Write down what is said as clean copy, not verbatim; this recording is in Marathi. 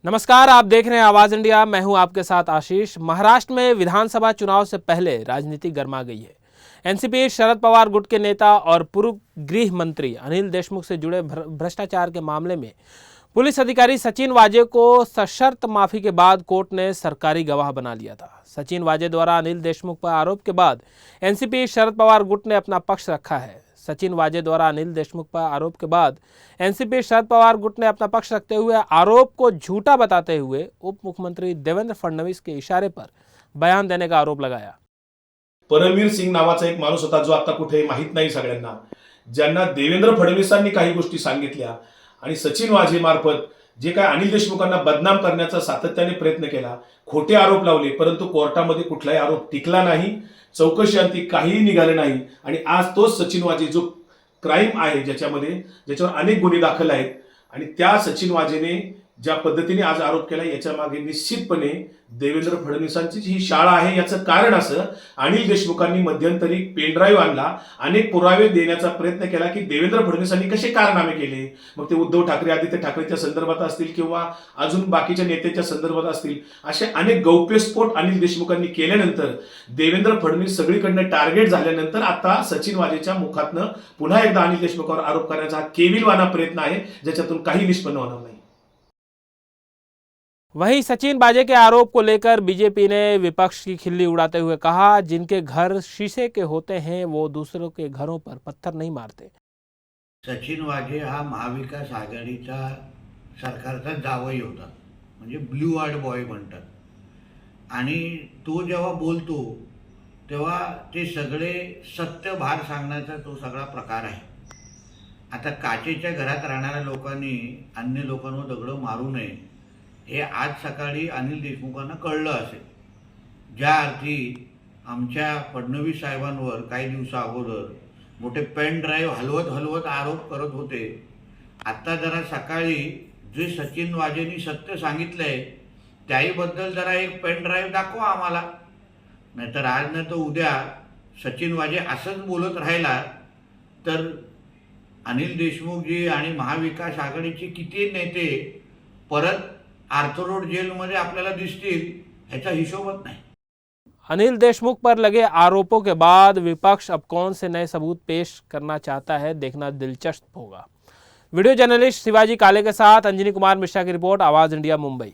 नमस्कार, आप देख रहे हैं आवाज इंडिया। मैं हूं आपके साथ आशीष। महाराष्ट्र में विधानसभा चुनाव से पहले राजनीति गर्मा गई है। एनसीपी शरद पवार गुट के नेता और पूर्व गृह मंत्री अनिल देशमुख से जुड़े भ्रष्टाचार के मामले में पुलिस अधिकारी सचिन वाजे को सशर्त माफी के बाद कोर्ट ने सरकारी गवाह बना लिया था। सचिन वाजे द्वारा अनिल देशमुख पर आरोप के बाद एनसीपी शरद पवार गुट ने अपना पक्ष रखा है। सचिन वाजे द्वारा अनिल देशमुख पर आरोप के बाद एनसीपी शरद पवार गुट ने अपना पक्ष रखते हुए आरोप को झूठा बताते हुए उप मुख्यमंत्री देवेंद्र फडणवीस के इशारे पर बयान देने का आरोप लगाया। परमवीर सिंग नावाचा एक माणूस होता जो आता कुठे माहित नाही सगळ्यांना, ज्यांना देवेंद्र फडणवीसांनी काही गोष्टी सांगितल्या आणि सचिन वाजे मार्फत जे काय अनिल देशमुखांना बदनाम करण्याचा सातत्याने प्रयत्न केला, खोटे आरोप लावले, परंतु कोर्टामध्ये कुठलाही आरोप टिकला नाही, चौकशी अंती काहीही निघाले नाही। आणि आज तोच सचिन वाजे जो क्राइम आहे ज्याच्यावर अनेक गुन्हे दाखल आहेत आणि त्या सचिन वाजेने ज्या पद्धतीने आज आरोप केला याच्या मागे निश्चितपणे देवेंद्र फडणवीसांची ही शाळा आहे। याचं कारण असं अनिल देशमुखांनी मध्यंतरी पेनड्राईव्ह आणला, अनेक पुरावे देण्याचा प्रयत्न केला की देवेंद्र फडणवीसांनी कसे कारनामे केले, मग ते उद्धव ठाकरे आदित्य ठाकरेच्या संदर्भात असतील किंवा अजून बाकीच्या नेत्यांच्या संदर्भात असतील, असे अनेक गौप्यस्फोट अनिल देशमुखांनी केल्यानंतर देवेंद्र फडणवीस सगळीकडनं टार्गेट झाल्यानंतर आता सचिन वाजेच्या मुखातनं पुन्हा एकदा अनिल देशमुखावर आरोप करण्याचा केविलवाना प्रयत्न आहे, ज्याच्यातून काही निष्पन्न होणार नाही। वहीं सचिन वाजे के आरोप को लेकर बीजेपी ने विपक्ष की खिल्ली उड़ाते हुए कहा, जिनके घर शीशे के होते हैं वो दूसरों के घरों पर पत्थर नहीं मारते। सचिन वाजे हा महाविकास आघाडीचा सरकारचा जावई होता, म्हणजे ब्लू आर्ट बॉय म्हणतात। आणि तो जेव्हा बोलतो तेव्हा ते सगळे सत्य बाहेर सांगण्याचा तो सगळा प्रकार आहे। आता काचेच्या घरात राहणाऱ्या लोकांनी अन्य लोकांवर दगड मारू नये हे आज सकाळी अनिल देशमुखांना कळलं असेल, ज्या अर्थी आमच्या फडणवीस साहेबांवर काही दिवसा अगोदर मोठे पेन ड्राईव्ह हलवत आरोप करत होते। आता जरा सकाळी जे सचिन वाजेंनी सत्य सांगितलंय त्याहीबद्दल जरा एक पेन ड्राईव्ह दाखवा आम्हाला, नाहीतर आज नाही तर उद्या सचिन वाजे असंच बोलत राहिला तर अनिल देशमुखजी आणि महाविकास आघाडीचे किती नेते परत आर्थर रोड जेल में आपल्याला दिसतील, ह्याचा हिशोबच नाही। अनिल देशमुख पर लगे आरोपों के बाद विपक्ष अब कौन से नए सबूत पेश करना चाहता है, देखना दिलचस्प होगा। वीडियो जर्नलिस्ट शिवाजी काले के साथ अंजनी कुमार मिश्रा की रिपोर्ट, आवाज इंडिया, मुंबई।